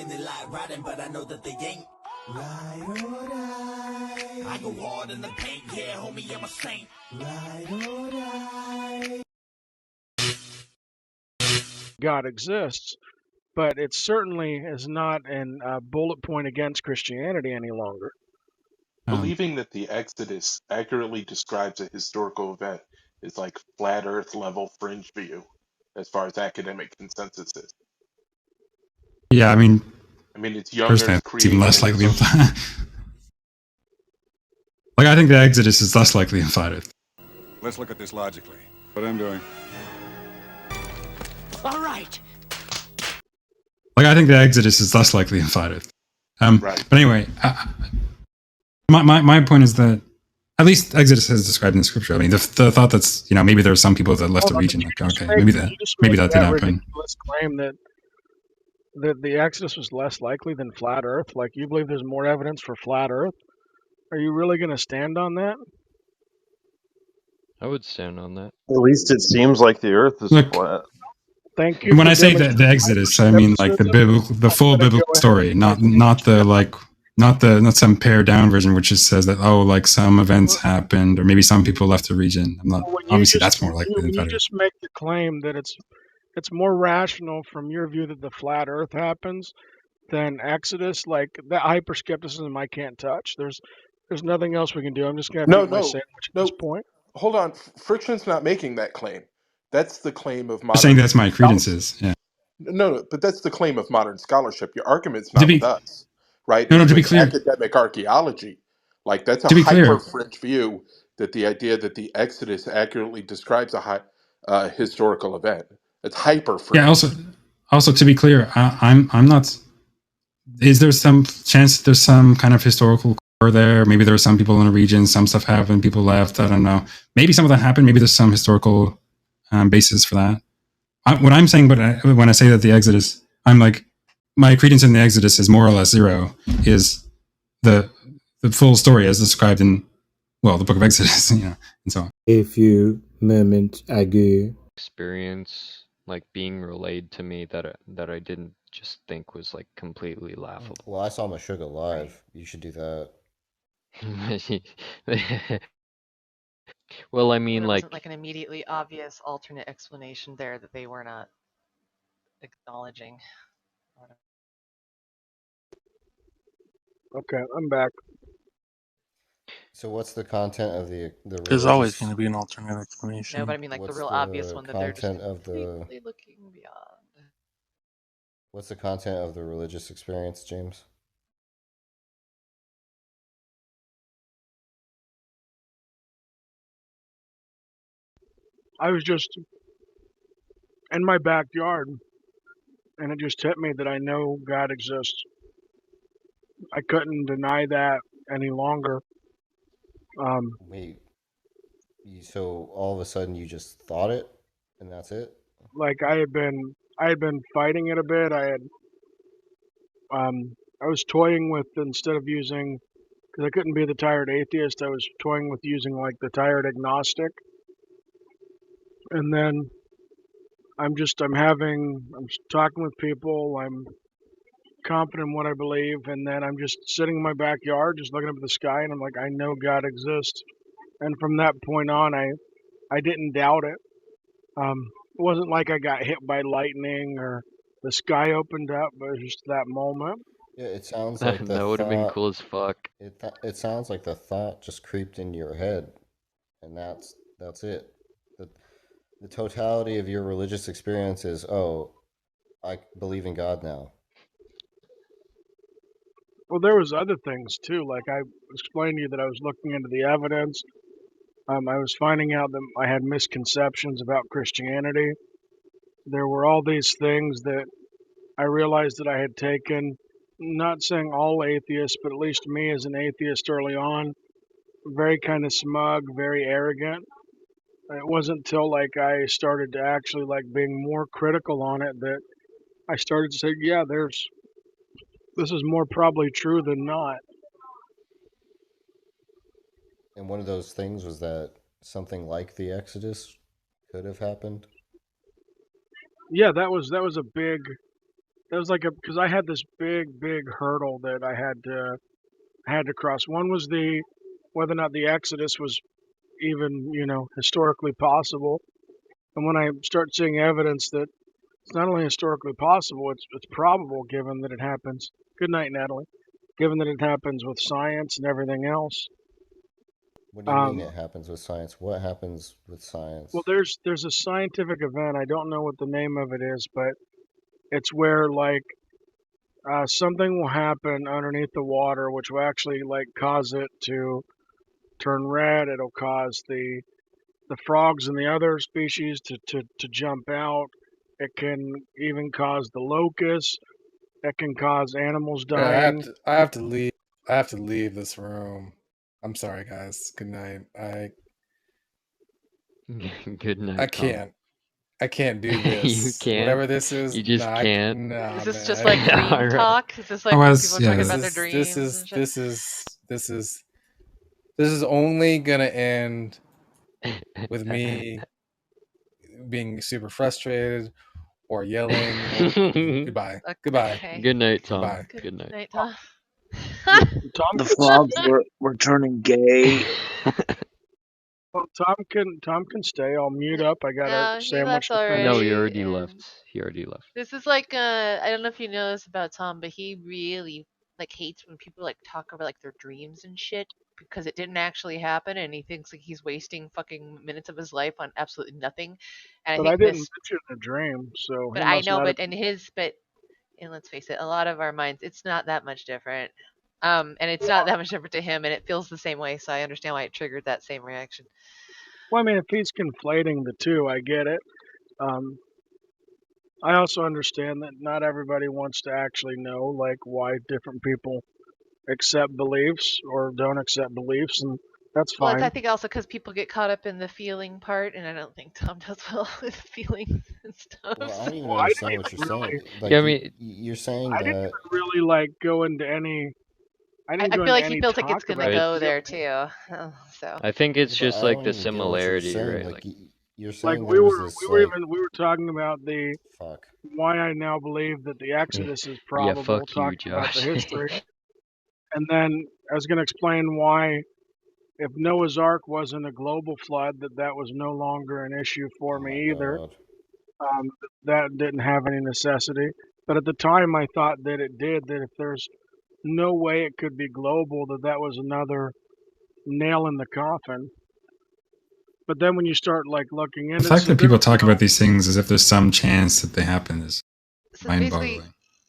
claim they like riding, but I know that they ain't. Ride or die. I go hard in the paint, yeah, homie, I'm a saint. Ride or die. God exists, but it certainly is not a bullet point against Christianity any longer. Believing that the Exodus accurately describes a historical event is like flat Earth level fringe view, as far as academic consensus is. Yeah, I mean, It's personally, Younger's it's even less creation of likely. social. Like, I think the Exodus is less likely in flat Earth. Let's look at this logically. What I'm doing. All right. Like, I think the Exodus is less likely in flat Earth. Right. But anyway, my point is that at least Exodus is described in the scripture. I mean, the thought that's, maybe there are some people that left the region. Like, okay, maybe that did happen. Ridiculous claim that the Exodus was less likely than flat Earth. Like, you believe there's more evidence for flat Earth? Are you really going to stand on that? I would stand on that. At least it seems like the Earth is Look, flat. Thank you. when for I say the Exodus, I mean like the full biblical story, not some pared down version, which just says that like some events happened or maybe some people left the region. I'm not obviously that's more likely than you flat Earth. just make the claim that it's more rational from your view that the flat Earth happens than Exodus. Like that hyper skepticism, I can't touch. There's nothing else we can do. I'm just gonna have to eat my sandwich at this point. Hold on. Friction's not making that claim. That's the claim of modern. I'm saying that's my credences. Yeah. No, but that's the claim of modern scholarship. Your argument's not with us, right? No, It's to be with clear. academic archaeology. Like that's a To be clear. hyper fringe view that the idea that the Exodus accurately describes a historical event. It's hyper fringe. Yeah. Also to be clear, I'm not. Is there some chance there's some kind of historical core there? Maybe there were some people in the region, some stuff happened, people left. I don't know. Maybe some of that happened. Maybe there's some historical basis for that. What I'm saying, when I say that the Exodus, I'm like, my credence in the Exodus is more or less zero. Is the full story as described in, the book of Exodus, and so on. A few moments ago, experience like being relayed to me that I didn't just think was like completely laughable. Well, I saw Meshuggah live. You should do that. Well, I mean, there like, wasn't like an immediately obvious alternate explanation there that they were not acknowledging. Okay, I'm back. So what's the content of the There's always going to be an alternate explanation. No, but I mean like the real obvious one that they're just completely looking beyond. What's the content of the religious experience, James? I was just in my backyard, and it just hit me that I know God exists. I couldn't deny that any longer. Wait, so all of a sudden you just thought it, and that's it? Like I had been fighting it a bit. I was toying with, instead of using, because I couldn't be the tired atheist, I was toying with using like the tired agnostic. And then I'm talking with people, I'm confident in what I believe, and then I'm just sitting in my backyard, just looking up at the sky, and I'm like, I know God exists. And from that point on, I didn't doubt it. It wasn't like I got hit by lightning or the sky opened up, but it was just that moment. Yeah, it sounds like that would have been cool as fuck. It sounds like the thought just creeped into your head, and that's it. The totality of your religious experience is, oh, I believe in God now. Well, there was other things too. Like I explained to you that I was looking into the evidence. I was finding out that I had misconceptions about Christianity. There were all these things that I realized that I had taken, not saying all atheists, but at least me as an atheist early on, very kind of smug, very arrogant. It wasn't until like I started to actually like being more critical on it that I started to say, yeah, this is more probably true than not. And one of those things was that something like the Exodus could have happened. Yeah, that was a big That was like because I had this big hurdle that I had to cross. One was the whether or not the Exodus was even, historically possible. And when I start seeing evidence that it's not only historically possible, it's probable given that it happens. Good night, Natalie. Given that it happens with science and everything else. What do you mean it happens with science? What happens with science? Well, there's a scientific event. I don't know what the name of it is, but it's where like something will happen underneath the water, which will actually like cause it to turn red. It'll cause the frogs and the other species to jump out. It can even cause the locusts. It can cause animals Yeah, dying. I have to leave. I have to leave this room. I'm sorry, guys. Good night. Good night. I Tom. can't. I can't do You this. can't? Whatever this is. You just can't? Nah, Is this man. just like dream Alright. talk? Is this like I was- people yeah, talking this about their dreams and shit? This is only gonna end with me being super frustrated or yelling. Goodbye. Goodbye. Okay. Good night, Tom. Goodbye. Good night. Night, Tom. Tom, The frogs were turning gay. well, Tom can stay. I'll mute up. I got No, a he sandwich left to finish. No, already. he already and left. He already left. This is like I don't know if you know this about Tom, but he really like hates when people like talk about like their dreams and shit because it didn't actually happen, and he thinks like he's wasting fucking minutes of his life on absolutely nothing. And But I I think didn't mention a dream, so but he I must know, not have. and let's face it, a lot of our minds, it's not that much different. And it's not that much different to him, and it feels the same way. So I understand why it triggered that same reaction. Well, I mean, if he's conflating the two, I get it. I also understand that not everybody wants to actually know, like, why different people accept beliefs or don't accept beliefs, and that's Well, fine. I think also because people get caught up in the feeling part, and I don't think Tom does well with feelings and stuff. Well, I don't even Well, I didn't understand what you're really, saying. Like, Yeah, I mean, you're saying I didn't that. even really like go into any. I didn't I go feel into like he any feels like it's talk gonna about go it. there too. So I think it's But just I like don't the even get what you're similarity, saying. right? Like, you're Like saying we there was were, this, we were talking about the fuck. why I now believe that the Exodus is Yeah, probable. fuck you, Talking about the Josh. history, and then I was going to explain why, if Noah's Ark wasn't a global flood, that was no longer an issue for Oh my me either. god. That didn't have any necessity. But at the time, I thought that it did. That if there's no way it could be global, that was another nail in the coffin. But then when you start like looking The into fact that people talk about these things as if there's some chance that they happen is So mind-boggling. basically,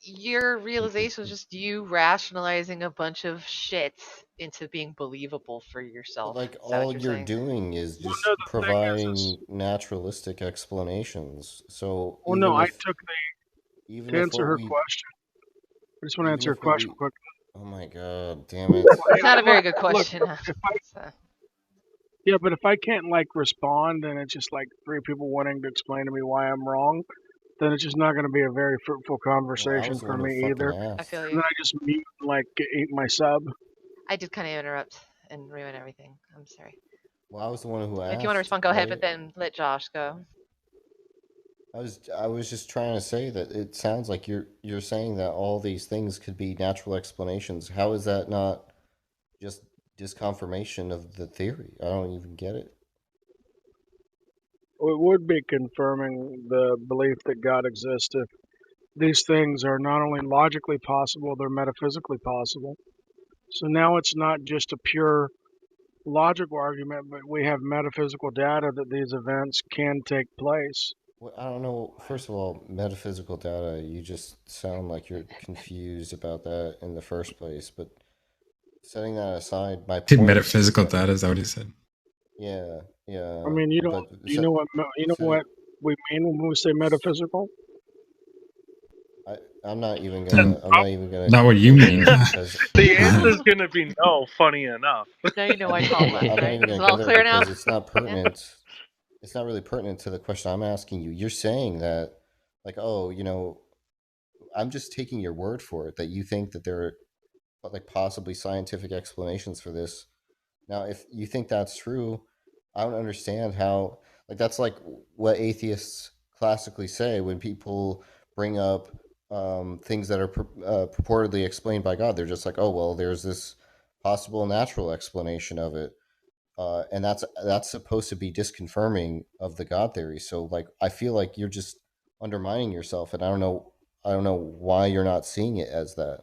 your realization was just you rationalizing a bunch of shit into being believable for But yourself. like, Is that what all you're you're saying? doing is well, just no, the thing providing naturalistic explanations. So well, no, even I if took even to if answer what her we question. I just want to even answer a if what question we quick. oh my god, damn it. It's not a very Look, good look, question. if I So, yeah, but if I can't like respond and it's just like three people wanting to explain to me why I'm wrong, then it's just not going to be a very fruitful Well, I conversation was the for one who me fucking either. I asked. feel And you. then I just mute and like eat my sub. I did kind of interrupt and ruin everything. I'm sorry. Well, I was the one who If you want to asked, respond, go ahead, right? but then let Josh go. I was just trying to say that it sounds like you're saying that all these things could be natural explanations. How is that not just disconfirmation of the theory? I don't even get it. It would be confirming the belief that God exists if these things are not only logically possible, they're metaphysically possible. So now it's not just a pure logical argument, but we have metaphysical data that these events can take place. Well, I don't know. First of all, metaphysical data, you just sound like you're confused about that in the first place. But setting that aside, my point Metaphysical is that, data, is that what he said? yeah, yeah. I mean, you But don't. You know what we mean when we say metaphysical? I'm not even And gonna not what you go mean. there because The answer's gonna be no. Funny enough. Now you know why Tom left, I'm not right? even Is gonna it go all there clear now? because it's not pertinent. It's not really pertinent to the question I'm asking you. You're saying that, like, oh, I'm just taking your word for it that you think that there are like possibly scientific explanations for this. Now, if you think that's true, I don't understand how. Like, that's like what atheists classically say when people bring up, things that are purportedly explained by God. They're just like, oh well, there's this possible natural explanation of it, and that's supposed to be disconfirming of the God theory. So like, I feel like you're just undermining yourself, and I don't know why you're not seeing it as that.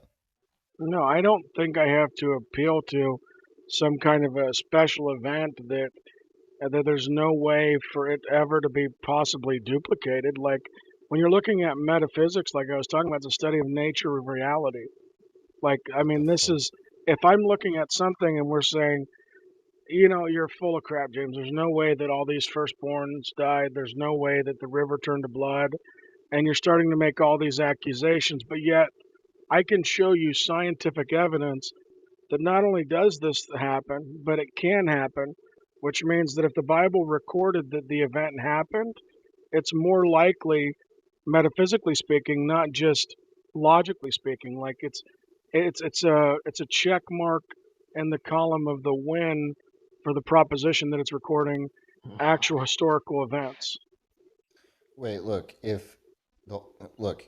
No, I don't think I have to appeal to some kind of a special event that there's no way for it ever to be possibly duplicated. Like when you're looking at metaphysics, like I was talking about, the study of nature of reality. Like, I What the mean, this fuck? is, if I'm looking at something and we're saying, you know, you're full of crap, James. There's no way that all these firstborns died. There's no way that the river turned to blood. And you're starting to make all these accusations, but yet I can show you scientific evidence that not only does this happen, but it can happen, which means that if the Bible recorded that the event happened, it's more likely, metaphysically speaking, not just logically speaking. Like it's a check mark in the column of the win for the proposition that it's recording actual historical events. Wait, look, look,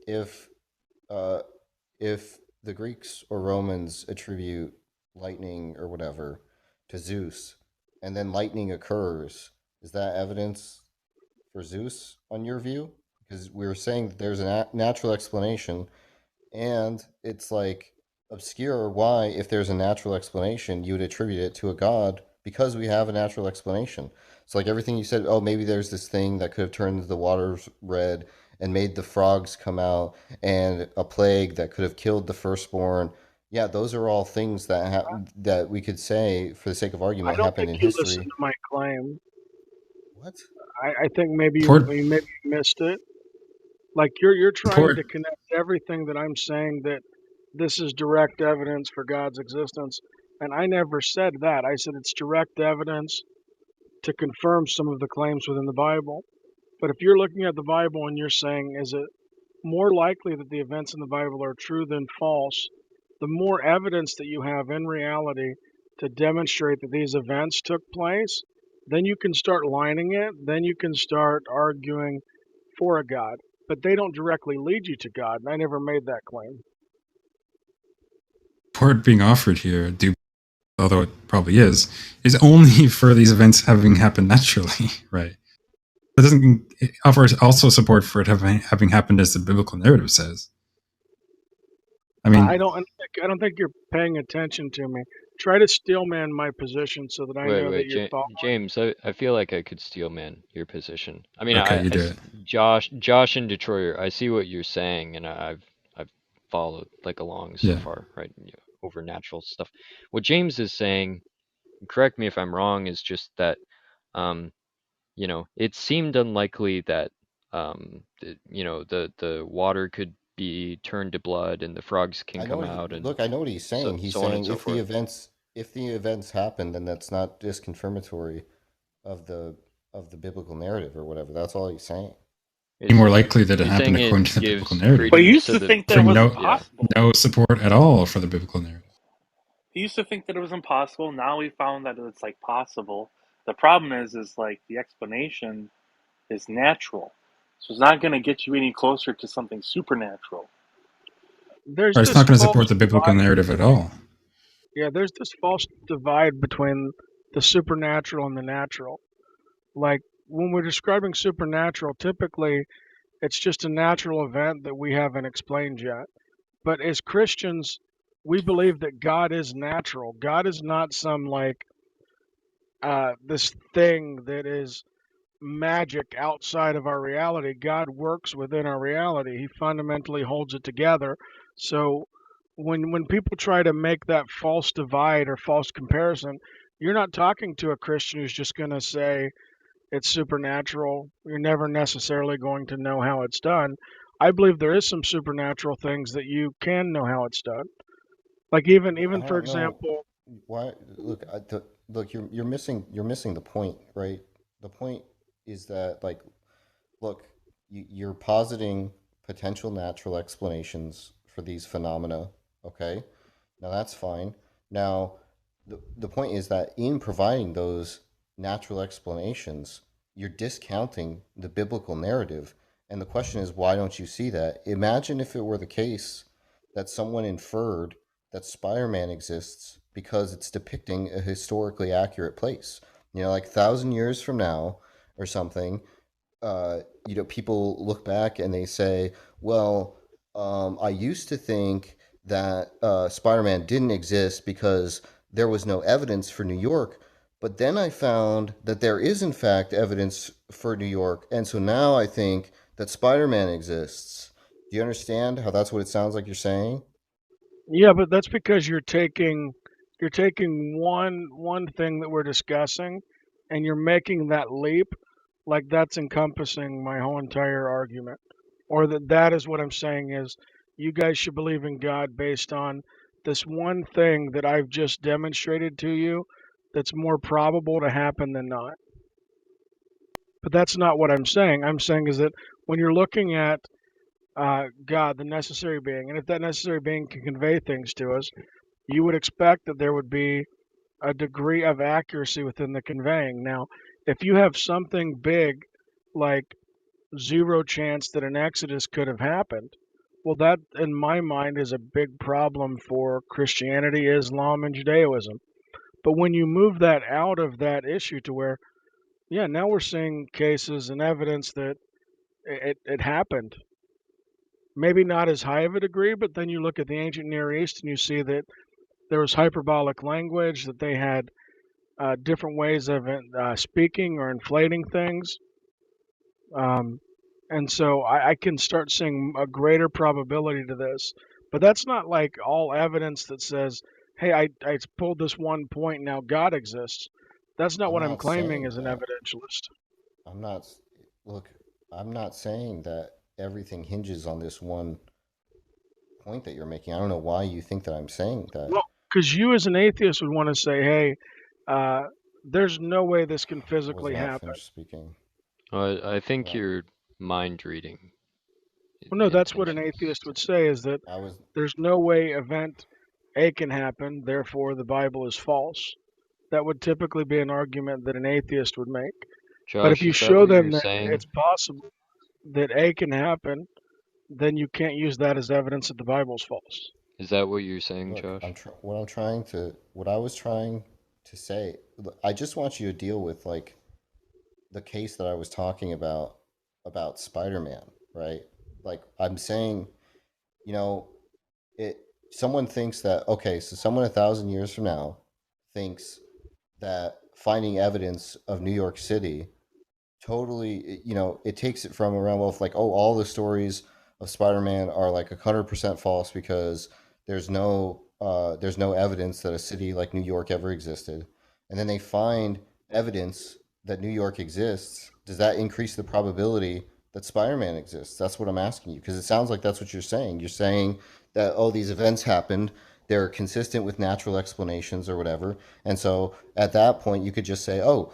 if uh, if the Greeks or Romans attribute lightning or whatever to Zeus, and then lightning occurs, is that evidence for Zeus on your view? Because we were saying that there's a natural explanation, and it's like obscure why, if there's a natural explanation, you would attribute it to a god because we have a natural explanation. So, like everything you said, oh, maybe there's this thing that could have turned the waters red and made the frogs come out, and a plague that could have killed the firstborn. Yeah, those are all things that we could say, for the sake of I argument, don't happened think in you listened history. to my claim. What? I think maybe Port you missed it. Like you're trying Port to connect everything that I'm saying that this is direct evidence for God's existence, and I never said that. I said it's direct evidence to confirm some of the claims within the Bible. But if you're looking at the Bible and you're saying, is it more likely that the events in the Bible are true than false? The more evidence that you have in reality to demonstrate that these events took place, then you can start lining it. Then you can start arguing for a God. But they don't directly lead you to God. And I never made that claim. Port being offered here, although it probably is only for these events having happened naturally, right? It doesn't. It offers also support for it having happened as the biblical narrative says. I mean, I don't think you're paying attention to me. Try to steelman my position so that I Wait, know that wait, you're following. James, I feel like I could steel man your position. I mean, okay, you do it. Josh and Detroit, I see what you're saying, and I've followed like along so Yeah. far, right? Over natural stuff. What James is saying, correct me if I'm wrong, is just that, it seemed unlikely that, the water could be turned to blood and the frogs can I know come what he, out and look. I know what he's saying. He's so on and saying so forth. if the events happen, then that's not disconfirmatory of the biblical narrative or whatever. That's all he's saying. Be more likely that it He's happened saying according it to the gives biblical narrative. But he credence used to to the think that it Having was no impossible. no support at all for the biblical narrative. He used to think that it was impossible. Now we found that it's like possible. The problem is like the explanation is natural, so it's not going to get you any closer to something supernatural. There's Or it's this not going to support false the biblical divide. narrative at all. Yeah, there's this false divide between the supernatural and the natural. Like when we're describing supernatural, typically it's just a natural event that we haven't explained yet. But as Christians, we believe that God is natural. God is not some like this thing that is magic outside of our reality. God works within our reality. He fundamentally holds it together. So when people try to make that false divide or false comparison, you're not talking to a Christian who's just going to say it's supernatural. You're never necessarily going to know how it's done. I believe there is some supernatural things that you can know how it's done. Like even I for don't know example, why. Look, look. You're missing the point, right? The point is that, like, look, you're positing potential natural explanations for these phenomena. Okay, now that's fine. Now, the point is that in providing those natural explanations, you're discounting the biblical narrative, And the question is, why don't you see that? Imagine if it were the case that someone inferred that Spider-Man exists because it's depicting a historically accurate place. Like 1,000 years from now or something, people look back and they say, well, I used to think that Spider-Man didn't exist because there was no evidence for New York. But then I found that there is, in fact, evidence for New York. And so now I think that Spider-Man exists. Do you understand how that's what it sounds like you're saying? Yeah, but that's because you're taking one thing that we're discussing and you're making that leap like that's encompassing my whole entire argument. Or that is what I'm saying is you guys should believe in God based on this one thing that I've just demonstrated to you that's more probable to happen than not. But that's not what I'm saying. I'm saying is that when you're looking at God, the necessary being, and if that necessary being can convey things to us, you would expect that there would be a degree of accuracy within the conveying. Now, if you have something big like zero chance that an exodus could have happened, well, that in my mind is a big problem for Christianity, Islam, and Judaism. But when you move that out of that issue to where, yeah, now we're seeing cases and evidence that it happened. Maybe not as high of a degree, but then you look at the ancient Near East and you see that there was hyperbolic language, that they had different ways of speaking or inflating things. And so I can start seeing a greater probability to this. But that's not like all evidence that says, hey, I pulled this one point, now God exists. That's not I'm what I'm not claiming saying as an that. evidentialist. I'm not, look, I'm not saying that everything hinges on this one point that you're making. I don't know why you think that I'm saying that. Well, because you as an atheist would want to say, hey, there's no way this can I was physically not happen. finished speaking. I think Yeah. you're mind reading Well, no, that's what an intentions. atheist would say is that I was there's no way event A can happen, therefore the Bible is false. That would typically be an argument that an atheist would make. But if Josh, you is that show what you're them that saying? it's possible that A can happen, then you can't use that as evidence that the Bible's false. Is that what you're saying, look. Josh? What I was trying to say. I just want you to deal with like the case that I was talking about Spider-Man, right? Like I'm saying, you know, it. Someone thinks that okay, so someone 1,000 years from now thinks that finding evidence of New York City totally, it takes it from a realm of like, oh, all the stories of Spider-Man are like 100% false because there's no evidence that a city like New York ever existed, and then they find evidence that New York exists. Does that increase the probability that Spider-Man exists? That's what I'm asking you because it sounds like that's what you're saying. You're saying that oh, these events happened. They're consistent with natural explanations or whatever. And so at that point, you could just say, oh,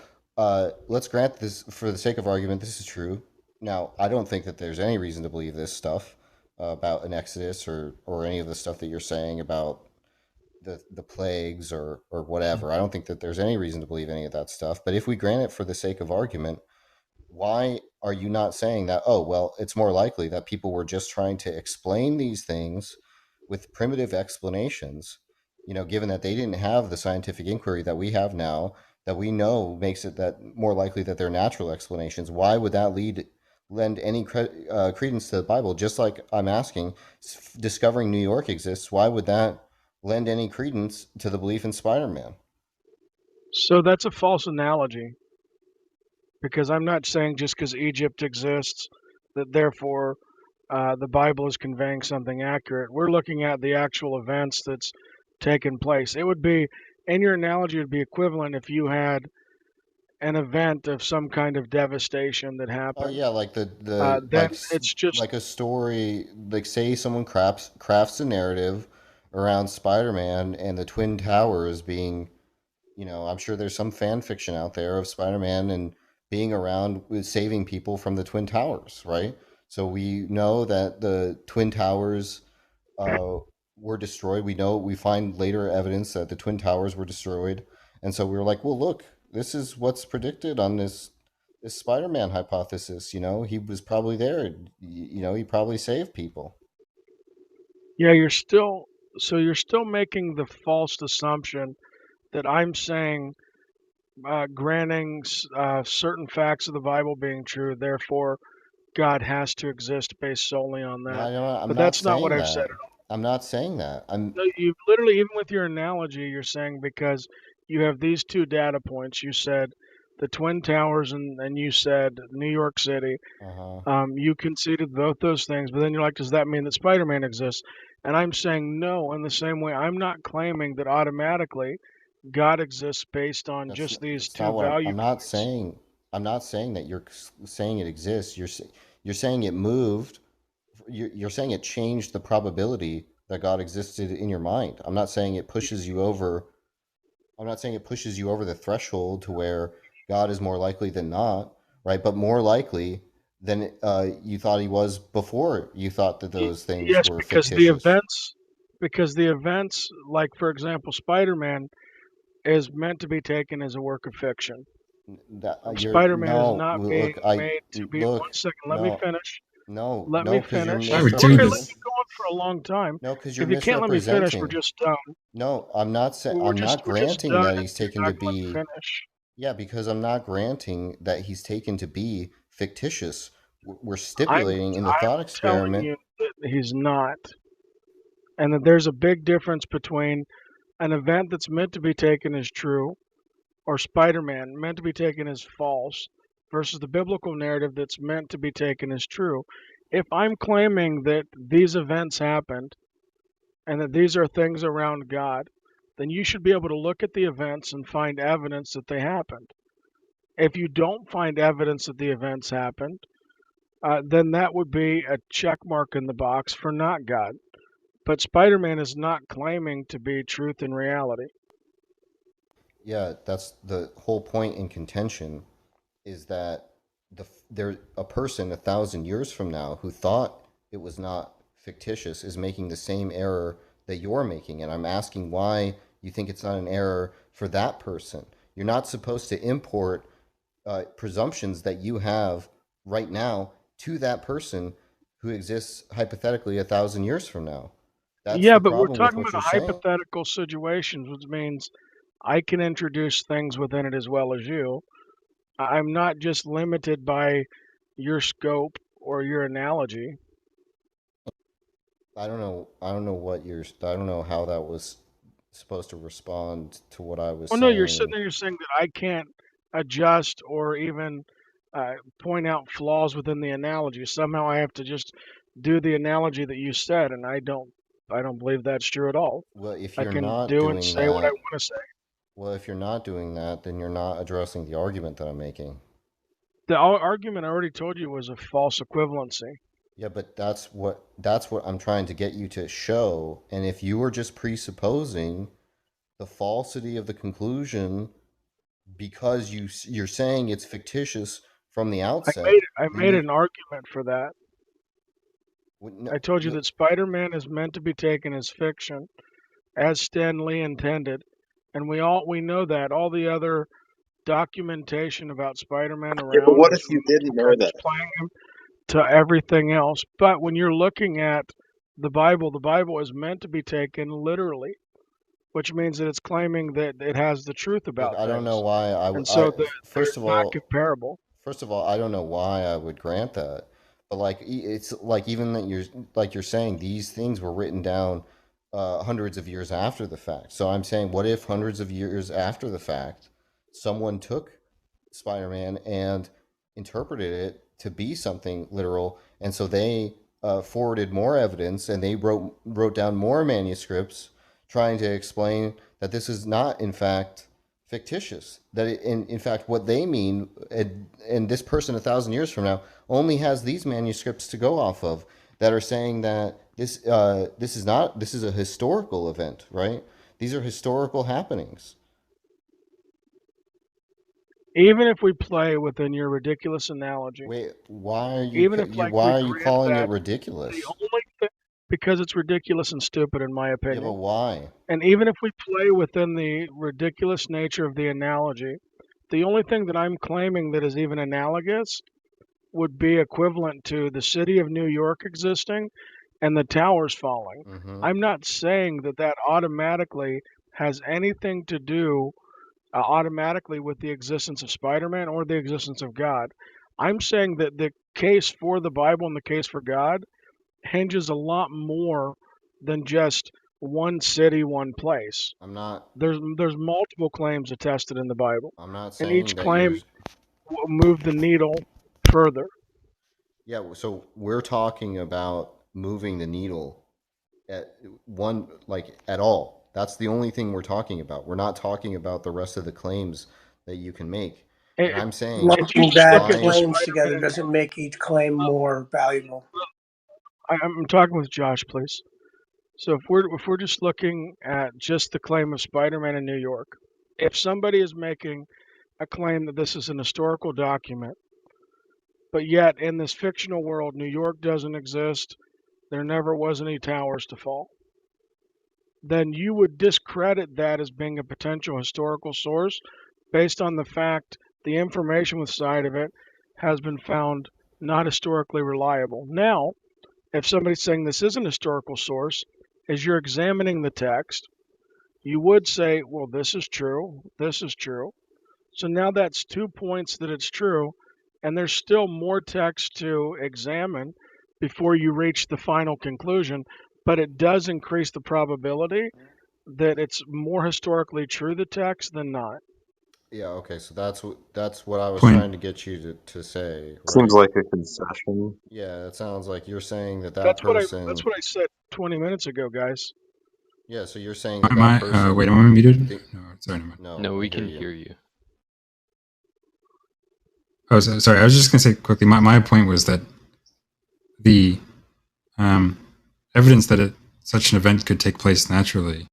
let's grant this for the sake of argument. This is true. Now, I don't think that there's any reason to believe this stuff about an exodus or any of the stuff that you're saying about the plagues or whatever. I don't think that there's any reason to believe any of that stuff. But if we grant it for the sake of argument, why are you not saying that? Oh, well, it's more likely that people were just trying to explain these things with primitive explanations. Given that they didn't have the scientific inquiry that we have now, that we know makes it that more likely that they're natural explanations. Why would that lend any credence to the Bible? Just like I'm asking, discovering New York exists. Why would that lend any credence to the belief in Spider-Man? So that's a false analogy because I'm not saying just because Egypt exists that therefore the Bible is conveying something accurate. We're looking at the actual events that's taken place. It would be, in your analogy, it would be equivalent if you had an event of some kind of devastation that Oh happened. yeah, like Then it's just like a story, like say someone crafts a narrative around Spider-Man and the Twin Towers being, I'm sure there's some fan fiction out there of Spider-Man and being around with saving people from the Twin Towers, right? So we know that the Twin Towers uh, were destroyed. We find later evidence that the Twin Towers were destroyed, and so we were like, well, look, this is what's predicted on this Spider-Man hypothesis. You know, he was probably there. You know, he probably saved people. Yeah, you're still making the false assumption that I'm saying, granting certain facts of the Bible being true, therefore God has to exist based solely on No, that. I'm But not that's not what saying I've said that. at all. I'm not saying that. No, you literally, even with your analogy, you're saying because you have these two data points. You said the Twin Towers and you said New York City. You conceded both those things, but then you're like, does that mean that Spider-Man exists? And I'm saying no. In the same way, I'm not claiming that automatically God exists based on just these That's not two what value I'm not points. saying. I'm not saying that you're saying it exists. You're saying it moved. You're saying it changed the probability that God existed in your mind. I'm not saying it pushes you over. I'm not saying it pushes you over the threshold to where God is more likely than not, right? But more likely than you thought he was before you thought that those things Yes, were because fictitious. the events, like for example, Spider-Man is meant to be taken as a work of fiction. That you're Spider-Man is no not being look. I made to be. look One second, let me no finish. no Let no me because you're finish. Sorry, Okay, let misrepresenting. me go on for a long time. No, because you're If you can't let me finish, we're misrepresenting. just done. No, I'm not saying We're I'm just not we're just granting done. that he's You're taken not to going to be. finish. Yeah, because I'm not granting that he's taken to be fictitious. We're I'm stipulating in the I'm thought telling experiment. you that he's not, and that there's a big difference between an event that's meant to be taken as true, or Spider-Man meant to be taken as false, versus the biblical narrative that's meant to be taken as true. If I'm claiming that these events happened and that these are things around God, then you should be able to look at the events and find evidence that they happened. If you don't find evidence that the events happened, then that would be a check mark in the box for not God. But Spider-Man is not claiming to be truth and reality. Yeah, that's the whole point in contention is that there a person 1,000 years from now who thought it was not fictitious is making the same error that you're making, and I'm asking why you think it's not an error for that person. You're not supposed to import presumptions that you have right now to that person who exists hypothetically 1,000 years from now. That's Yeah, the but we're problem with talking what about you're a saying. hypothetical situations, which means I can introduce things within it as well as you. I'm not just limited by your scope or your analogy. I don't know. I don't know what you're. I don't know how that was supposed to respond to what I was Well, no, you're sitting saying. there, you're saying that I can't adjust or even point out flaws within the analogy. Somehow I have to just do the analogy that you said, and I don't believe that's true at all. Well, if I you're can not do and doing say what I that, want to say. well, if you're not doing that, then you're not addressing the argument that I'm making. The argument I already told you was a false equivalency. Yeah, but that's what I'm trying to get you to show. And if you were just presupposing the falsity of the conclusion because you're saying it's fictitious from the outset, I then made you an argument for that. no, I told you that Spider-Man is meant to be taken as fiction, as Stan Lee intended, and we know that all the other documentation about Spider-Man Yeah, but around, what and if from you didn't know characters that? playing him to everything else. But when you're looking at the Bible is meant to be taken literally, which means that it's claiming that it has the truth look, about I don't know things, why and so they're first of not all, comparable. I don't know why I would grant that. But like it's like even that you're saying these things were written down hundreds of years after the fact. So I'm saying, what if hundreds of years after the fact, someone took Spider-Man and interpreted it to be something literal, and so they forwarded more evidence and they wrote down more manuscripts trying to explain that this is not in fact fictitious. That in fact what they mean, and this person 1,000 years from now only has these manuscripts to go off of that are saying that this is a historical event, right? These are historical happenings. Even if we play within your ridiculous analogy, Wait, why are even if like why we are you grant calling it that the ridiculous? only thing, because it's ridiculous and stupid in my Yeah, but opinion, why? and even if we play within the ridiculous nature of the analogy, The only thing that I'm claiming that is even analogous would be equivalent to the city of New York existing and the towers falling. Mm-hmm. I'm not saying that that automatically has anything to do automatically with the existence of Spider-Man or the existence of God. I'm saying that the case for the Bible and the case for God hinges a lot more than just one city, one place. I'm not. There's multiple claims attested in the Bible, I'm not and saying each that claim you're. will move the needle further. Yeah. So we're talking about moving the needle at one, like at all. That's the only thing we're talking about. We're not talking about the rest of the claims that you can make. And I'm saying, If you Lumping just look bad at just claims together Spider-Man, doesn't make each claim more valuable. I'm talking with Josh, please. So if we're just looking at just the claim of Spider-Man in New York, if somebody is making a claim that this is an historical document, but yet in this fictional world, New York doesn't exist, there never was any towers to fall, then you would discredit that as being a potential historical source based on the fact the information with side of it has been found not historically reliable. Now, if somebody's saying this is an historical source, as you're examining the text, you would say, well, this is true, this is true. So now that's 2 points that it's true, and there's still more text to examine before you reach the final conclusion, but it does increase the probability that it's more historically true, the text, than not. yeah, okay, so that's what I was Point. trying to get you to say. Right? Seems like a concession. Yeah, it sounds like you're saying that That's person. what I said 20 minutes ago, guys. Yeah, so you're saying that Am I? person. Wait, am I muted? No, sorry, never mind. No, we can hear you. Oh, sorry. I was just going to say quickly. My point was that the evidence that such an event could take place naturally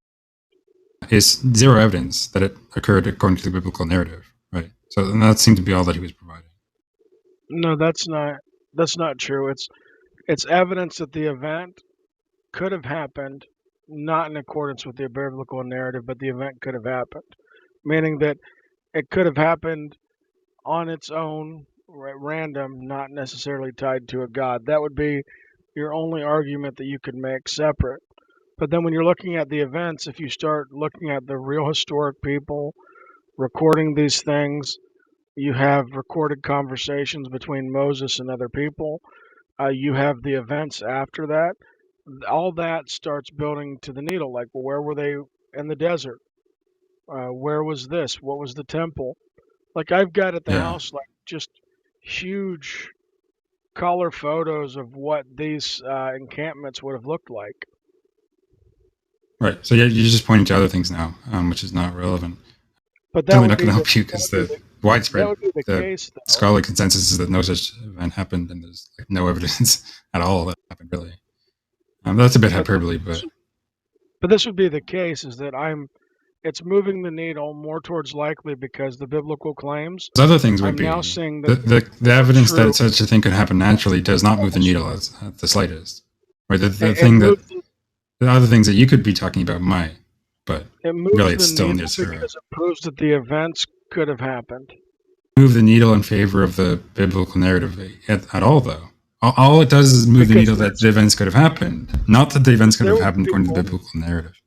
is zero evidence that it occurred according to the biblical narrative, right? So that seemed to be all that he was providing. No, that's not true. It's evidence that the event could have happened, not in accordance with the biblical narrative, but the event could have happened, meaning that it could have happened on its own, random, not necessarily tied to a god. That would be your only argument that you could make separate. But then when you're looking at the events, if you start looking at the real historic people recording these things, you have recorded conversations between Moses and other people. You have the events after that. All that starts building to the needle. Like, well, where were they in the desert? Where was this? What was the temple? Like, I've got at the house, like, just huge color photos of what these encampments would have looked like. Right. So yeah, you're just pointing to other things now, which is not relevant. But certainly not going to help you because the widespread scholarly consensus is that no such event happened, and there's like no evidence at all that happened really. That's a bit hyperbole, but this would be the case. Is that it's moving the needle more towards likely because the biblical claims. Other things would I'm be now seeing that the evidence that such a thing could happen naturally does not move the needle at the slightest. Right. The other things that you could be talking about might, but really it's still near zero. Because it proves that the events could have happened. Move the needle in favor of the biblical narrative at all, though. All it does is move the needle that the events could have happened, not that the events could have happened according to the biblical narrative.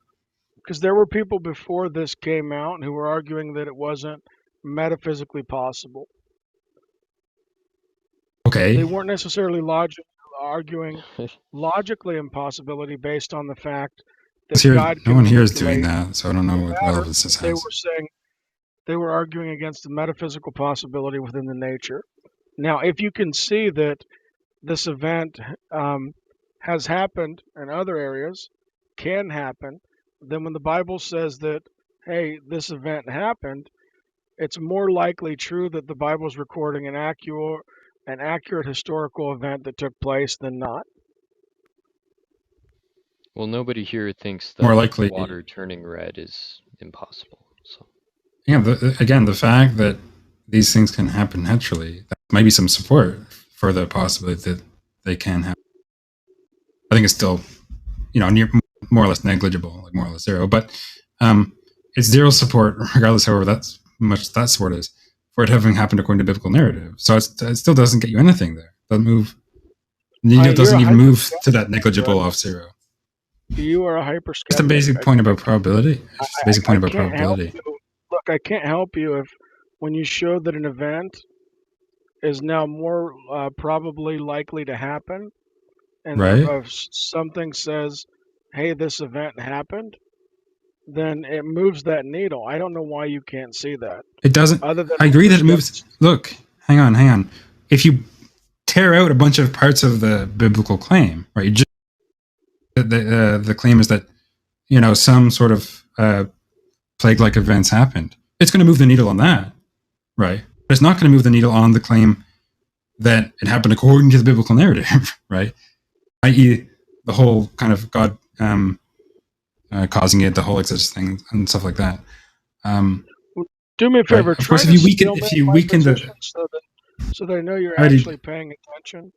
Because there were people before this came out who were arguing that it wasn't metaphysically possible. Okay. They weren't necessarily arguing logically impossibility based on the fact that God. No one here is doing that, so I don't know what relevance this has. They were saying they were arguing against the metaphysical possibility within the nature. Now, if you can see that this event has happened in other areas, can happen, then when the Bible says that, hey, this event happened, it's more likely true that the Bible's recording an accurate historical event that took place than not. Well, nobody here thinks that more likely water turning red is impossible. So yeah, again, the fact that these things can happen naturally, that might be some support for the possibility that they can happen. I think it's still, more or less negligible, like more or less zero. But it's zero support, regardless, however much that support is, or it having happened according to biblical narrative. So it still doesn't get you anything there. Doesn't move. The needle doesn't even move to that negligible off zero. You are a hyper skeptic. It's a basic point about probability. It's just a basic point about probability. Look, I can't help you if when you show that an event is now more probably likely to happen, and if something says, hey, this event happened, then it moves that needle. I don't know why you can't see that. It doesn't. I agree that it moves. Look, hang on. If you tear out a bunch of parts of the biblical claim, right? You just, the claim is that, you know, some sort of plague-like events happened. It's going to move the needle on that, right? But it's not going to move the needle on the claim that it happened according to the biblical narrative, right? I.e., the whole kind of God causing it, the whole Exodus thing, and stuff like that. Do me a favor. Right? Of course, if you weaken the, so they know you're actually paying attention.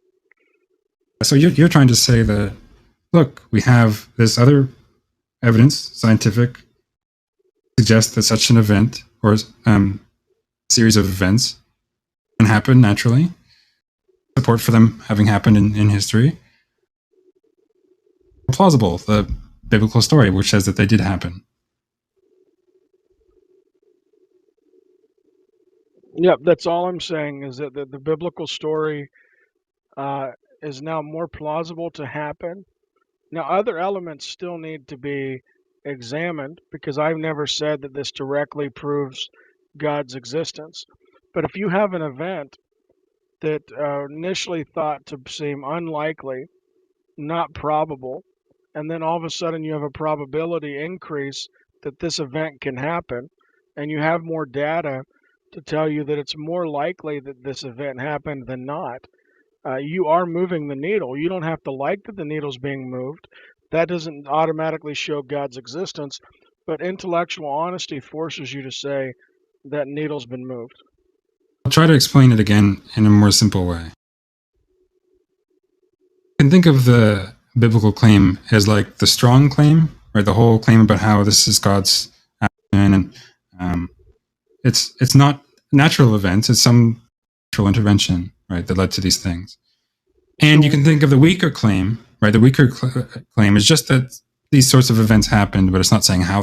So you're trying to say that, look, we have this other evidence, scientific, suggests that such an event or series of events can happen naturally. Support for them having happened in history. Plausible, the biblical story, which says that they did happen. Yep, that's all I'm saying is that the biblical story is now more plausible to happen. Now, other elements still need to be examined because I've never said that this directly proves God's existence. But if you have an event that initially thought to seem unlikely, not probable, and then all of a sudden you have a probability increase that this event can happen, and you have more data to tell you that it's more likely that this event happened than not, you are moving the needle. You don't have to like that the needle's being moved. That doesn't automatically show God's existence, but intellectual honesty forces you to say that needle's been moved. I'll try to explain it again in a more simple way. You can think of the biblical claim as like the strong claim, right? The whole claim about how this is God's action, and it's not natural events, it's some natural intervention, right, that led to these things. And you can think of the weaker claim, right? The weaker claim is just that these sorts of events happened, but it's not saying how.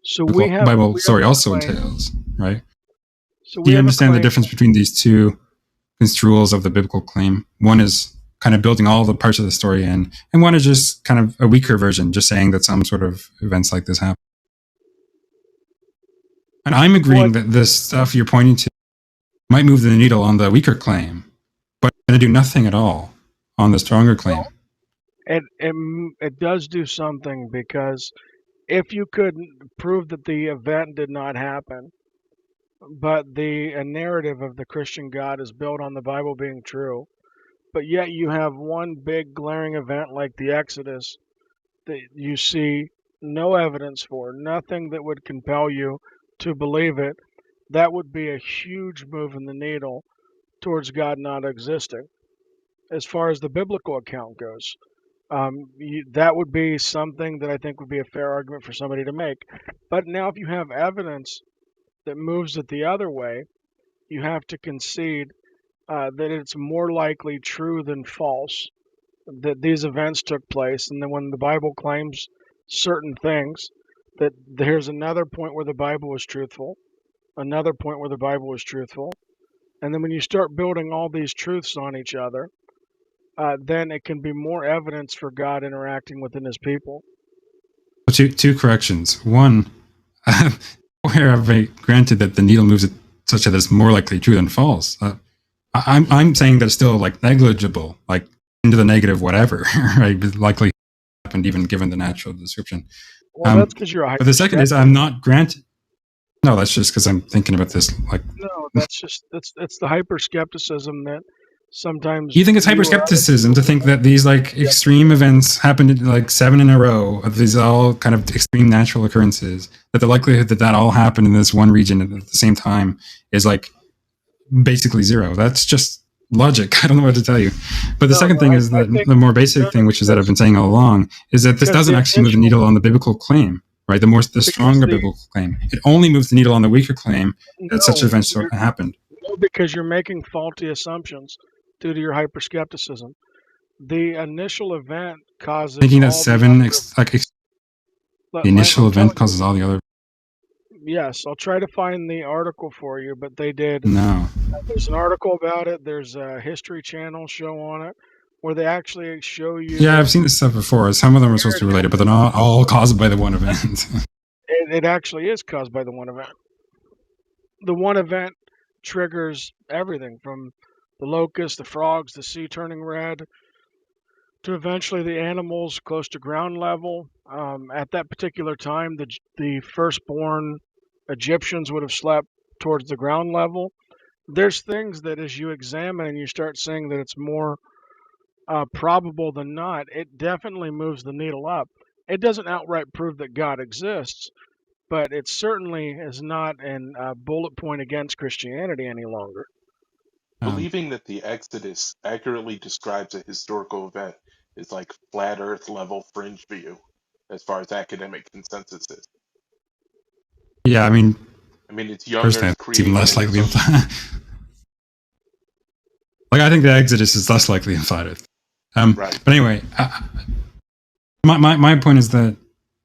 So the Bible also entails, right? So do you understand the difference between these two construals of the biblical claim? One is kind of building all the parts of the story in, and one is just kind of a weaker version, just saying that some sort of events like this happen. And I'm agreeing that this stuff you're pointing to might move the needle on the weaker claim, but it's going to do nothing at all on the stronger claim. It does do something, because if you could prove that the event did not happen, but the narrative of the Christian God is built on the Bible being true, but yet you have one big glaring event like the Exodus that you see no evidence for, nothing that would compel you to believe it, that would be a huge move in the needle towards God not existing. As far as the biblical account goes, that would be something that I think would be a fair argument for somebody to make. But now if you have evidence that moves it the other way, you have to concede that it's more likely true than false that these events took place. And then when the Bible claims certain things, that there's another point where the Bible was truthful, another point where the Bible was truthful. And then when you start building all these truths on each other, then it can be more evidence for God interacting within his people. Two corrections. One, where have I granted that the needle moves it such that it's more likely true than false? I'm saying that it's still like negligible, like into the negative, whatever, right? But likely happened even given the natural description. Well, that's because you're a hyper. But the second is I'm not granted. No, that's just because I'm thinking about this. Like, no, that's the hyper skepticism that sometimes. You think it's hyper skepticism to think that these like extreme events happened like 7 in a row, these all kind of extreme natural occurrences, that the likelihood that all happened in this one region at the same time is like basically zero. That's just logic. I don't know what to tell you. But the second thing is that the more basic thing, which is that I've been saying all along, is that this doesn't actually move the needle on the biblical claim. right? The stronger biblical claim. It only moves the needle on the weaker claim that such events happened. No, because you're making faulty assumptions due to your hyperskepticism. The initial event causes Thinking that all the the initial event causes all the other. Yes, I'll try to find the article for you, but they did. No. There's an article about it. There's a History Channel show on it where they actually show you. Yeah, I've seen this stuff before. Some of them are supposed to be related, but they're not all caused by the one event. It actually is caused by the one event. The one event triggers everything from the locusts, the frogs, the sea turning red, to eventually the animals close to ground level. At that particular time, the firstborn Egyptians would have slept towards the ground level. There's things that as you examine and you start saying that it's more probable than not, it definitely moves the needle up. It doesn't outright prove that God exists, but it certainly is not a bullet point against Christianity any longer. Believing that the Exodus accurately describes a historical event is like flat Earth level fringe view, as far as academic consensus is. Yeah, I mean, it's young personally, Earth it's even less likely. creationism. Like, I think the Exodus is less likely in flat Earth. Right. But anyway, my point is that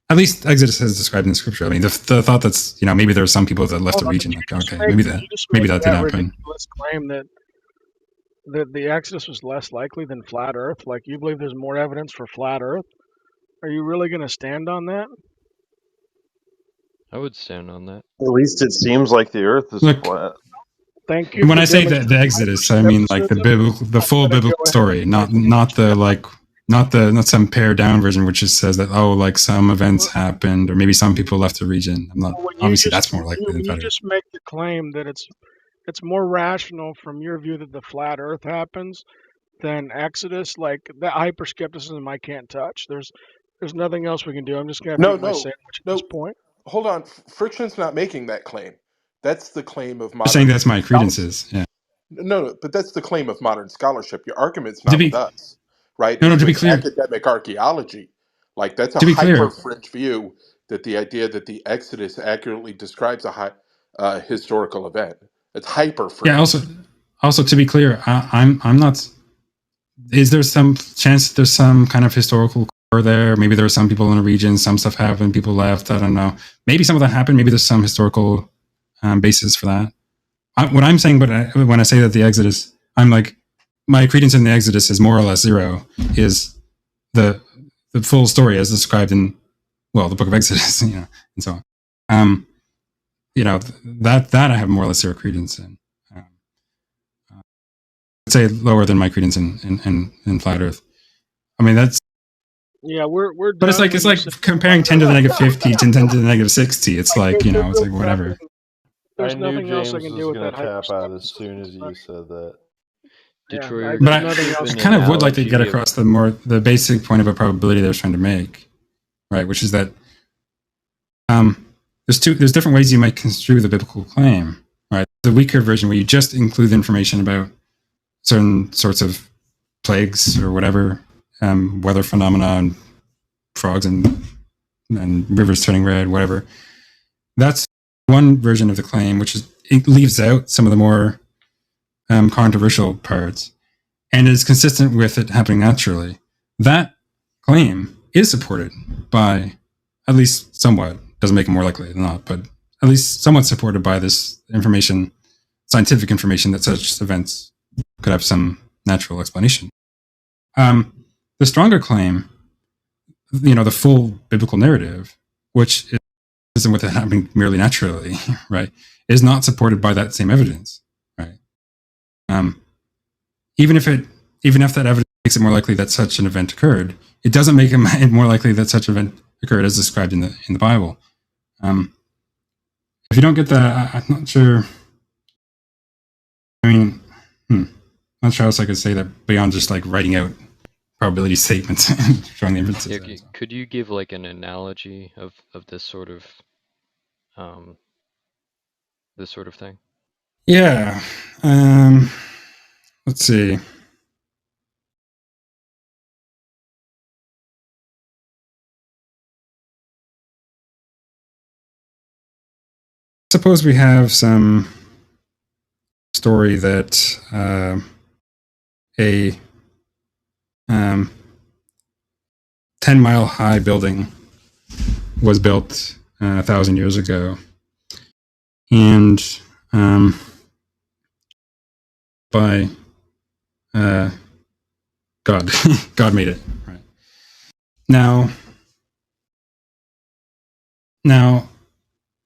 at least Exodus is described in the scripture. I mean, the thought that's, maybe there are some people that left the region. Like, okay, maybe that did happen. Let's claim that the Exodus was less likely than flat Earth. Like, you believe there's more evidence for flat Earth? Are you really going to stand on that? I would stand on that. At least it seems like the Earth is flat. Thank you. When I say the Exodus, I mean like the full biblical story, not some pared down version which just says that like some events happened or maybe some people left the region. Obviously that's more likely than flat Earth. You just make the claim that it's more rational from your view that the flat Earth happens than Exodus. Like, that hyperskepticism I can't touch. There's nothing else we can do. I'm just gonna have to eat my sandwich at this point. Hold on, Friction's not making that claim. That's the claim of modern. I'm saying that's my credences. Yeah. No, but that's the claim of modern scholarship. Your argument's not with us, right? No, It's to be with clear, academic archaeology. Like, that's a hyper fringe view that the idea that the Exodus accurately describes a historical event. It's hyper fringe. Yeah. Also to be clear, I'm not. Is there some chance that there's some kind of historical core there? Maybe there were some people in a region, some stuff happened, people left. I don't know. Maybe some of that happened. Maybe there's some historical basis for that. What I'm saying, when I say that the Exodus, I'm like, my credence in the Exodus is more or less zero. Is the full story as described in the book of Exodus, and so on. That I have more or less zero credence in. I'd say lower than my credence in flat Earth. I mean, that's. Yeah, we're. But it's like comparing 10 to the negative 50 to 10 to the negative 60. It's like, it's like whatever. There's I knew nothing James else I can was do with gonna that. tap out as soon as you said that. Detroit, But I kind of would like to get across the basic point about probability they were trying to make, right? Which is that there's different ways you might construe the biblical claim, right? The weaker version where you just include the information about certain sorts of plagues or whatever, weather phenomena and frogs and rivers turning red, whatever. That's one version of the claim, which it leaves out some of the more controversial parts and is consistent with it happening naturally. That claim is supported by, at least somewhat, doesn't make it more likely than not, but at least somewhat supported by this information, scientific information that such events could have some natural explanation. The stronger claim, the full biblical narrative, which isn't with it happening merely naturally, right, is not supported by that same evidence, right? Even if that evidence makes it more likely that such an event occurred, it doesn't make it more likely that such an event occurred as described in the Bible. If you don't get that, I'm not sure. I mean, not sure how else I could say that beyond just like writing out probability statements and drawing the inferences. Yeah, could you give like an analogy of this sort of thing? Yeah. Let's see. suppose we have some story that a 10-mile high building was built 1,000 years ago, and by God, God made it. Right. Now,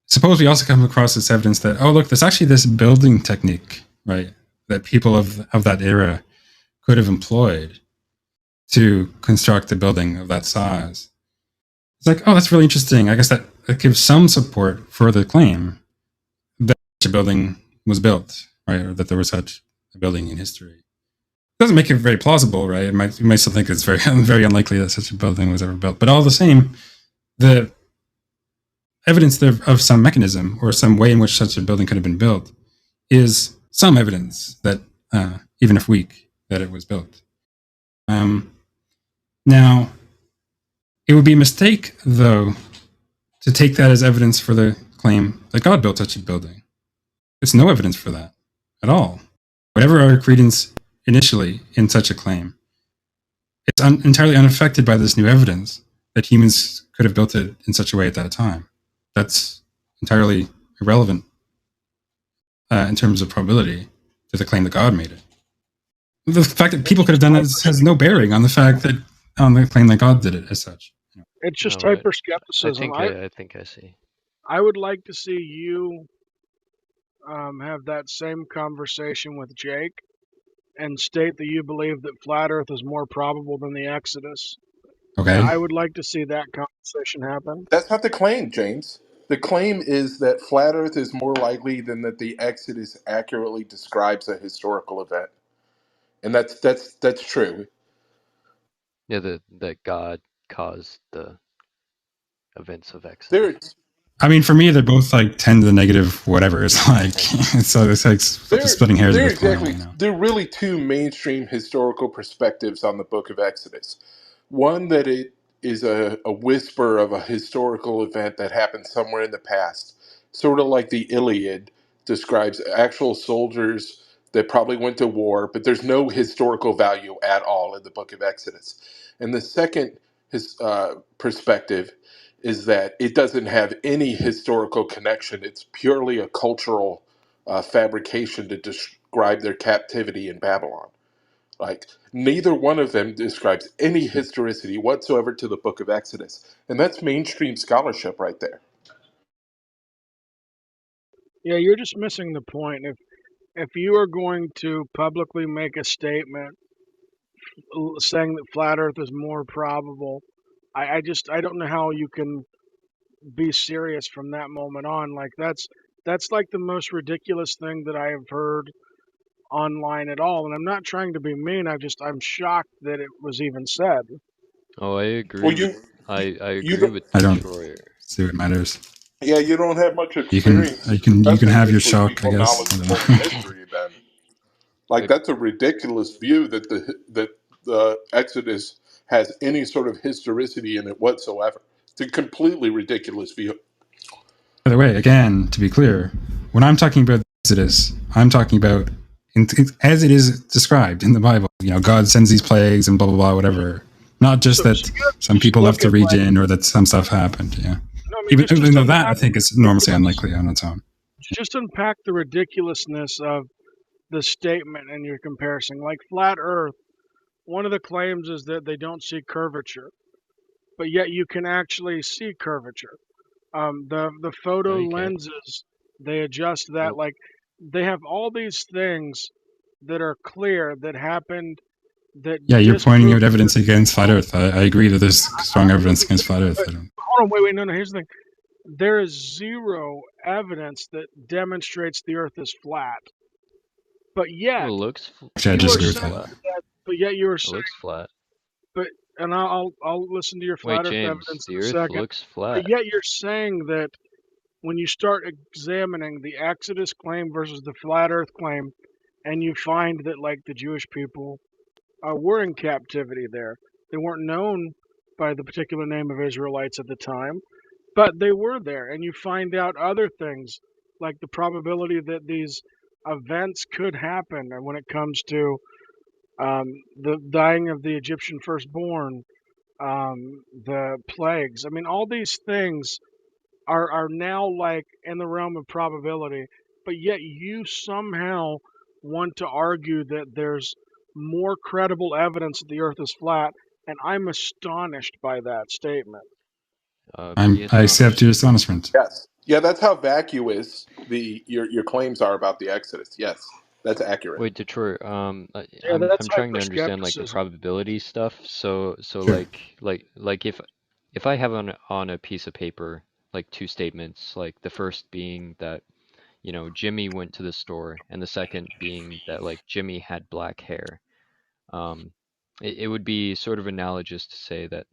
suppose we also come across this evidence that, oh, look, there's actually this building technique, right, that people of that era could have employed to construct a building of that size. It's like, oh, that's really interesting. I guess that gives some support for the claim that such a building was built, right, or that there was such a building in history. It doesn't make it very plausible, right? You might still think it's very, very unlikely that such a building was ever built. But all the same, the evidence of some mechanism or some way in which such a building could have been built is some evidence that, even if weak, that it was built. Now, it would be a mistake, though, to take that as evidence for the claim that God built such a building. There's no evidence for that at all. Whatever our credence initially in such a claim, it's entirely unaffected by this new evidence that humans could have built it in such a way at that time. That's entirely irrelevant in terms of probability to the claim that God made it. The fact that people could have done it has no bearing on the fact that on the claim that God did it as such. It's just All right. hyper skepticism. I think I see. I would like to see you have that same conversation with Jake and state that you believe that flat Earth is more probable than the Exodus. Okay. I would like to see that conversation happen. That's not the claim, James. The claim is that flat Earth is more likely than that the Exodus accurately describes a historical event, and that's true. Yeah, that God caused the events of Exodus. There, I mean, for me, they're both like 10 to the negative whatever. It's like, so it's like splitting hairs at this point. You know? There are really two mainstream historical perspectives on the Book of Exodus. One, that it is a whisper of a historical event that happened somewhere in the past, sort of like the Iliad describes actual soldiers that probably went to war, but there's no historical value at all in the Book of Exodus. And the second perspective is that it doesn't have any historical connection. It's purely a cultural fabrication to describe their captivity in Babylon. Like, neither one of them describes any historicity whatsoever to the Book of Exodus. And that's mainstream scholarship right there. Yeah, you're just missing the point. If you are going to publicly make a statement saying that flat Earth is more probable, I don't know how you can be serious from that moment on. Like that's like the most ridiculous thing that I have heard online at all. And I'm not trying to be mean. I'm shocked that it was even said. Oh, I agree. Well, I agree with I don't Destroyer. see what matters. Yeah, you don't have much You can experience. have your shock, I guess. I don't know. History, then. Like, that's a ridiculous view that the Exodus has any sort of historicity in it whatsoever. It's a completely ridiculous view. By the way, again, to be clear, when I'm talking about Exodus, I'm talking about as it is described in the Bible. You know, God sends these plagues and blah blah blah, whatever. Not just that some people left the region or that some stuff happened. Yeah, no, I mean, even though that I think is enormously unlikely on its own. Just unpack the ridiculousness of the statement and your comparison. Like flat Earth, one of the claims is that they don't see curvature, but yet you can actually see curvature. The photo lenses, they adjust that. Like they have all these things that are clear that happened. That yeah, you're pointing out evidence against flat Earth. I agree that there's strong evidence against flat Earth. Hold on, wait, no. Here's the thing: there is zero evidence that demonstrates the Earth is flat. But yet, it looks. Actually, I disagree with that. But yet you were saying it looks flat. But and I'll listen to your flat Earth James, evidence the in a Earth second. looks flat. But yet you're saying that when you start examining the Exodus claim versus the flat Earth claim, and you find that like the Jewish people were in captivity there, they weren't known by the particular name of Israelites at the time, but they were there, and you find out other things like the probability that these events could happen, and when it comes to the dying of the Egyptian firstborn, the plagues. I mean, all these things are now like in the realm of probability, but yet you somehow want to argue that there's more credible evidence that the Earth is flat, and I'm astonished by that statement. I accept your astonishment. Yes. Yeah, that's how vacuous your claims are about the Exodus. Yes, that's accurate. Wait, Detroit. Yeah, I'm that's trying to understand like the hyper-skepticism. probability stuff. So Sure. like if I have on a piece of paper like two statements, like the first being that Jimmy went to the store, and the second being that like Jimmy had black hair. It would be sort of analogous to say that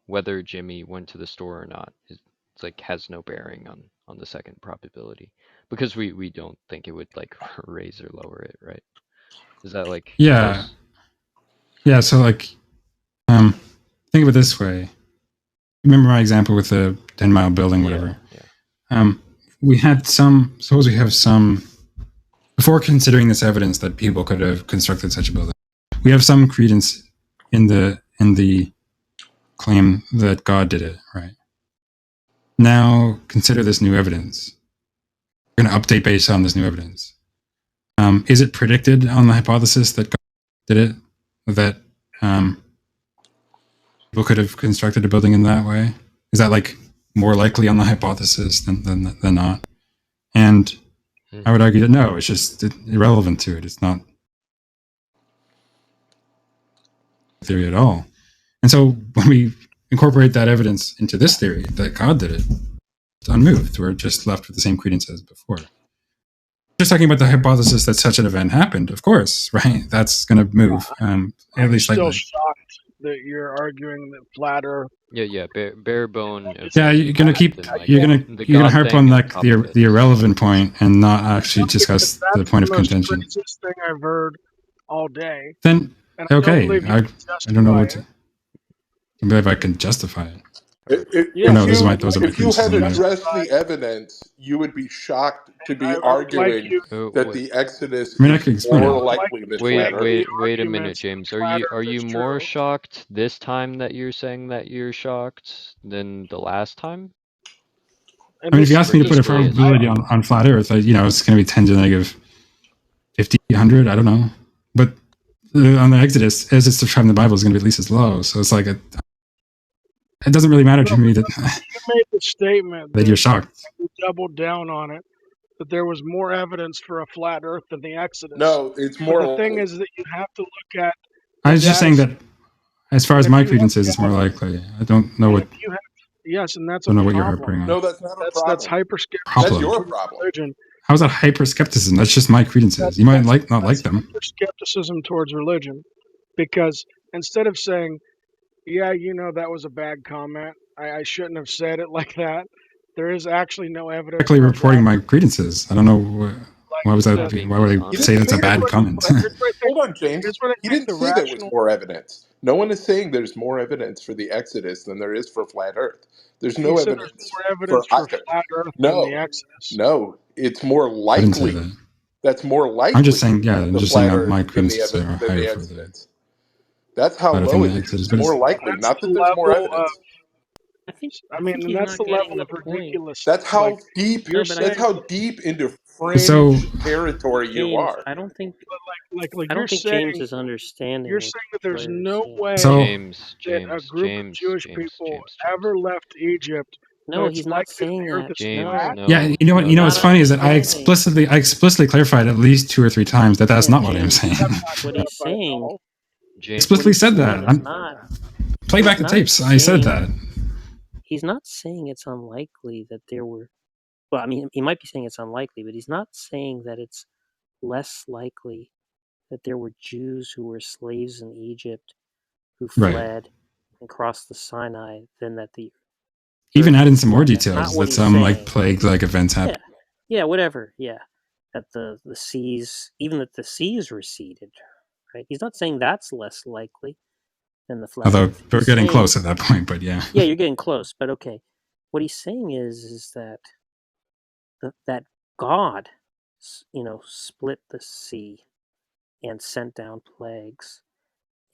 whether Jimmy went to the store or not it's like has no bearing on the second probability, because we don't think it would like raise or lower it, right? Is that like Yeah. close? Yeah, so like think of it this way. Remember my example with the 10-mile building, whatever. Yeah. We had suppose we have some, before considering this evidence that people could have constructed such a building, we have some credence in the claim that God did it, right? Now consider this new evidence. We're going to update based on this new evidence. Is it predicted on the hypothesis that God did it, that people could have constructed a building in that way? Is that like more likely on the hypothesis than not? And I would argue that no, it's just irrelevant to it. It's not theory at all. And so when we incorporate that evidence into this theory that God did it, it's unmoved. We're just left with the same credence as before. Just talking about the hypothesis that such an event happened, of course, right? That's going to move, at least I'm still slightly. shocked that you're arguing that flat Earth. Yeah. Bare bone. Yeah, you're gonna harp on like the irrelevant point and not actually discuss the point of contention. That's the most craziest thing I've heard all day. Then and I okay, don't, I don't know what to. I believe I can justify it. If you had addressed the evidence, you would be shocked to be arguing that the Exodus is more likely than flat Earth. Wait a minute, James. Are you more shocked this time that you're saying that you're shocked than the last time? I mean, if you ask me to put a probability on flat Earth, it's going to be 10 to the negative 50, 100. I don't know, but on the Exodus, as it's described in the Bible, is going to be at least as low. So it's like it doesn't really matter to me that you made the statement that you're shocked. You doubled down on it, that there was more evidence for a flat Earth than the Exodus. No, it's more. But the thing is that you have to look at. I was just saying that, as far as my credence is, it's more likely. I don't know what. Yes, and that's I don't know what you're harping on. No, that's not a problem. That's hyper-skepticism. That's your problem. Religion. How is that hyper-skepticism? That's just my credences. You might not like them. Hyper-skepticism towards religion, because instead of saying, yeah, that was a bad comment, I shouldn't have said it like that, there is actually no evidence. Directly reporting my credences. I don't know why was that. Why would I say that's a bad comment? Hold on, James. He didn't say there was more evidence. No one is saying there's more evidence for the Exodus than there is for flat Earth. There's no evidence for either. Flat Earth than the Exodus. No, it's more likely. That's more likely. I'm just saying, I'm just saying that my credences are higher for the Exodus. That's how low it is. It's more likely, not that there's more evidence. That's the level of ridiculous. That's how deep. That's how deep into fringe territory you are. I don't think. Like I don't think James is understanding. You're saying that there's no way that a group of Jewish people ever left Egypt. No, he's not saying that. No. Yeah, you know what? What's funny is that I explicitly clarified at least 2 or 3 times that that's not what I'm saying. What he's saying. Explicitly said that. Play back the tapes. I said that. He's not saying it's unlikely that there were. Well, I mean, he might be saying it's unlikely, but he's not saying that it's less likely that there were Jews who were slaves in Egypt who fled and crossed the Sinai than that the. Even add in some more details that some plague-like events happen. Yeah, whatever. Yeah, that the seas, even that the seas receded. Right? He's not saying that's less likely than the flat. Although we're getting close at that point, but yeah. Yeah, you're getting close, but okay. What he's saying is that that God, split the sea and sent down plagues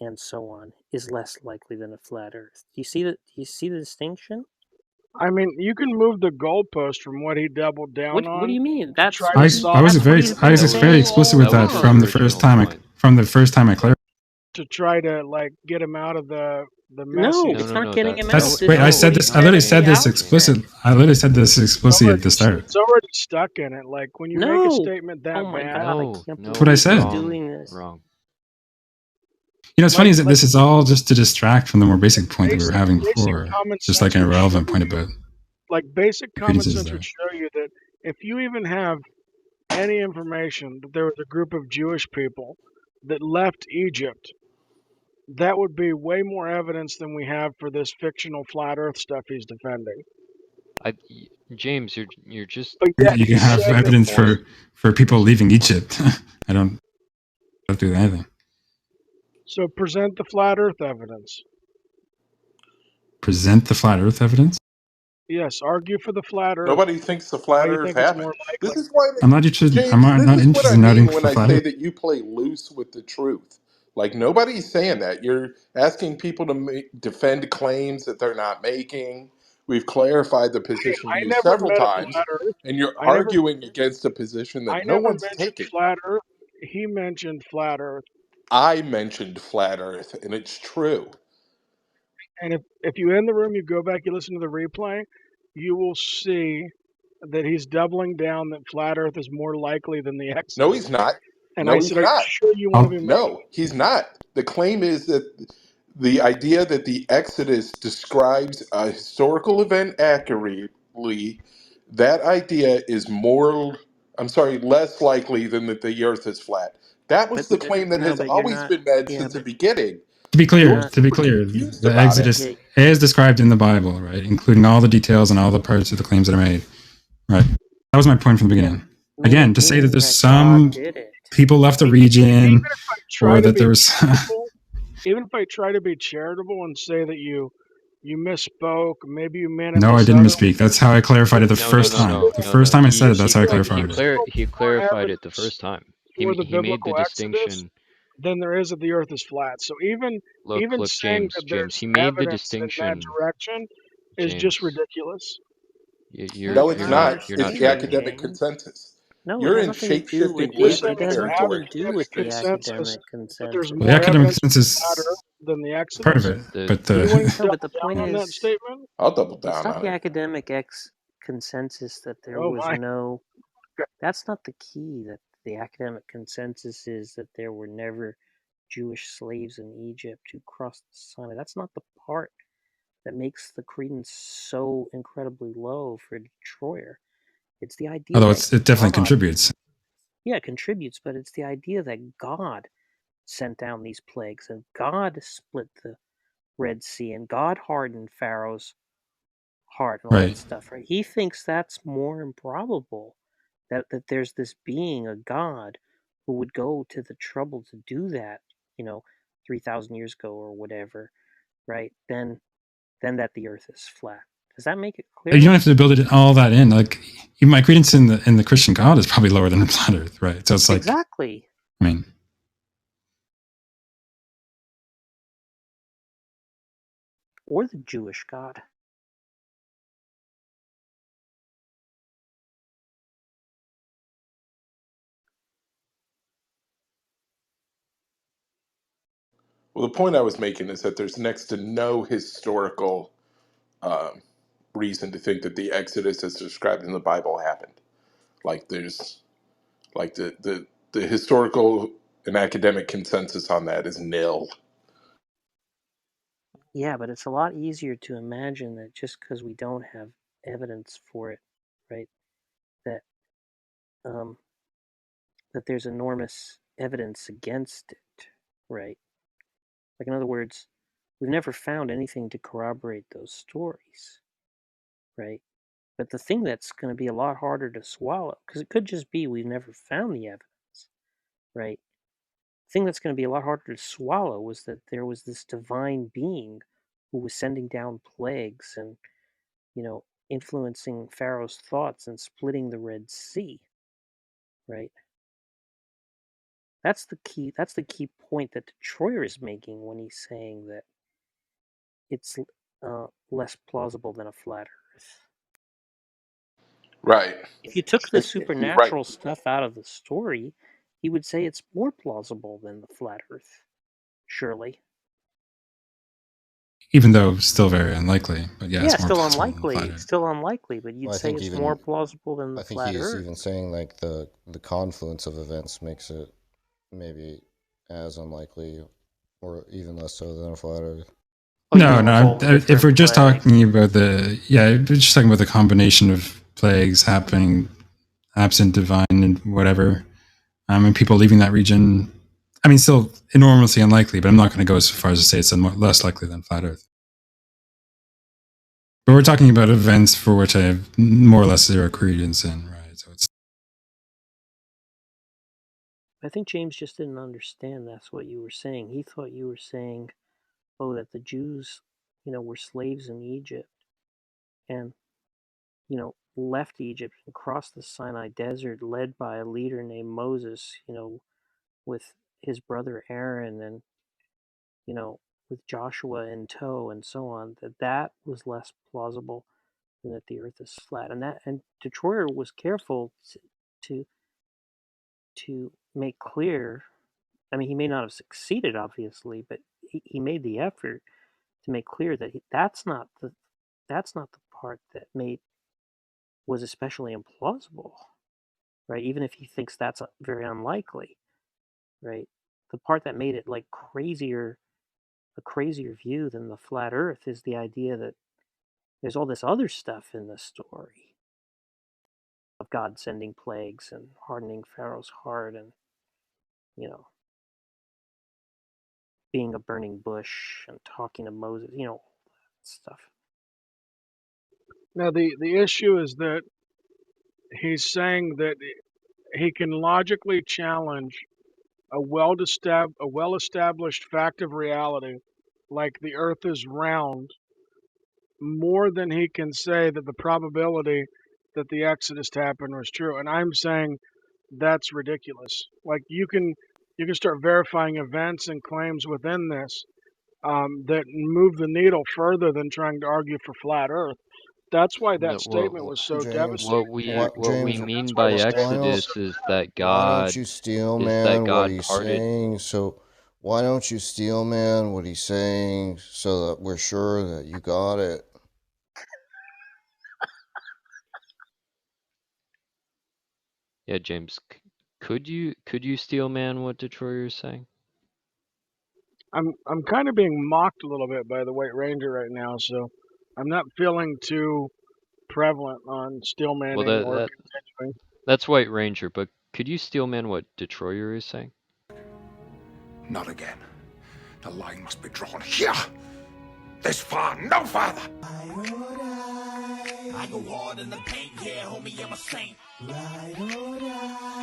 and so on, is less likely than a flat Earth. Do you see the distinction? I mean, you can move the goalpost from what he doubled down What do on you mean? to That's try what to he. solve That's what he's been That saying very explicit with all that was from the the along. first original time I clarified. to try to like get him out of the No, messy. No, it's no, not no. getting him out. That's This wait. I is said what he this. I said literally at said the this outset. explicit. I literally said this explicitly at the start. It's already stuck in it. Like when you make a No. statement that Oh my bad, God! I No, can't no. That's what I believe he's said. doing this. Wrong. You know, it's funny is that like this is all just to distract from the more basic point that we were having basic before. common It's just like sense an would show irrelevant point you, about like basic the common credences sense there. would show you that if you even have any information that there was a group of Jewish people that left Egypt, that would be way more evidence than we have for this fictional flat Earth stuff he's defending. James, you're just But yet You can he's have saying that evidence point. for people leaving Egypt. I don't do anything. So present the flat Earth evidence. Present the flat Earth evidence. Yes, argue for the flat Earth. Nobody thinks the Why flat you Earth think it's happened. more This likely? is why, I'm not interested. James, I'm this not is what interested I in mean noting when for I flat say Earth. that you play loose with the truth. Like, nobody's saying that. You're asking people to defend claims that they're not making. We've clarified the position to I you never several met a times, flat Earth. and you're I never arguing against a position I that no never one's mentioned taking. flat Earth. He mentioned flat Earth. I mentioned flat Earth, and it's true. And if you in the room, you go back, you listen to the replay, you will see that he's doubling down that flat Earth is more likely than the No, Exodus. he's not. And I No, he's said, "Are you not. sure you want to be making?" No, he's not. The claim is that the idea that the Exodus describes a historical event accurately, that idea is less likely than that the earth is flat. That was But the claim that no, has but you're always not. been made Yeah, since the but beginning. To be you're clear, You're not. super confused the about it. Exodus is described in the Bible, right, including all the details and all the parts of the claims that are made. Right. That was my point from the Yeah, beginning. Again, to say that meaning there's that God some did it. people left the Even region, if I try or to that be there was. charitable, even if I try to be charitable and say that you misspoke, maybe you meant it No, I this didn't other misspeak. way, That's how I clarified it the No, no, first no, time. no, The no, first no. time I said it, that's how I He clarified it. more clarified it the evidence first time. for the He made the biblical Exodus distinction. than there is that the Earth is flat. So even Look, saying that James. there's He made the evidence in that distinction. direction is just James, ridiculous. you're No, it's you're Not not not. you're not It's the understanding, tracking. academic James. consensus. No, it You're has in nothing to shape do with shifting You're the saying wisdom it's academic. Nothing territory. to do academic with the consensus academic that there's consensus. Well, the more academic evidence in the flat consensus Earth than the part of Exodus. it, The but Are you willing to No, but double the down point on that is, statement? I'll double it's down not on the it. academic consensus that there Oh was my. no. That's not the key. That the academic consensus is that there were never Jewish slaves in Egypt who crossed the Sinai. That's not the part that makes the credence so incredibly low for a Detroiter. It's the idea although that it definitely God, contributes. yeah, it contributes, but it's the idea that God sent down these plagues and God split the Red Sea and God hardened Pharaoh's heart and all that Right. stuff, right? He thinks that's more improbable that there's this being, a God, who would go to the trouble to do that, 3,000 years ago or whatever, right? Then that the earth is flat. Does that make it You clear? don't have to build it all that in. Like even my credence in the Christian God is probably lower than the flat Earth, right? So it's like, Exactly. I mean, Or the Jewish God. Well, the point I was making is that there's next to no historical um, reason to think that the Exodus as described in the Bible happened. Like there's like the historical and academic consensus on that is nil. Yeah, but it's a lot easier to imagine that just because we don't have evidence for it, right? That that there's enormous evidence against it, right? Like in other words, we've never found anything to corroborate those stories, right? But the thing that's going to be a lot harder to swallow, because it could just be we've never found the evidence, right? The thing that's going to be a lot harder to swallow was that there was this divine being who was sending down plagues and, influencing Pharaoh's thoughts and splitting the Red Sea. right? That's the key. That's the key point that Detroyer is making when he's saying that it's less plausible than a flat Earth. Right. If you took the Right. supernatural stuff out of the story, he would say it's more plausible than the flat Earth. Surely. Even though still very unlikely, but yeah, Yeah, it's more still plausible than the unlikely. flat Earth. Still unlikely, but you'd Well, I say think it's even more plausible than the I think flat he's Earth. even saying like the confluence of events makes it maybe as unlikely, or even less so than a flat Earth. Oh, you No, mean no. with all the If different we're just plagues? talking about we're just talking about the combination of plagues happening, absent divine and whatever, and people leaving that region. I mean, still enormously unlikely, but I'm not going to go as far as to say it's less likely than flat Earth. But we're talking about events for which I have more or less zero credence in, right? So it's. I think James just didn't understand that's what you were saying. He thought you were saying, oh, that the Jews, were slaves in Egypt and, left Egypt and crossed the Sinai Desert led by a leader named Moses, with his brother Aaron and, with Joshua in tow and so on, that was less plausible than that the earth is flat. And Detroyer was careful to make clear. I mean, he may not have succeeded, obviously, but he made the effort to make clear that that's not the part that was especially implausible, right? Even if he thinks that's very unlikely, right? The part that made it like a crazier view than the flat Earth is the idea that there's all this other stuff in the story of God sending plagues and hardening Pharaoh's heart and, being a burning bush and talking to Moses, all that stuff. Now the issue is that he's saying that he can logically challenge a well-established fact of reality, like the Earth is round, more than he can say that the probability that the Exodus happened was true. And I'm saying that's ridiculous. Like you can start verifying events and claims within this that move the needle further than trying to argue for flat Earth. That's why that No, statement was so James, devastating. what we James, mean That's why by the statement was Exodus so. is that why don't God you steal man what he's parted. saying? So why don't you steal man what he's saying so that we're sure that you got it? Yeah, James, could you steel man what Detroyer is saying? I'm kind of being mocked a little bit by the White Ranger right now, so I'm not feeling too prevalent on steel Well, manning or continuing. that's White Ranger, but could you steel man what Detroyer is saying? Not again. The line must be drawn here. This far, no farther. I go hard in the paint, yeah, homie, I'm a saint. Ride or die.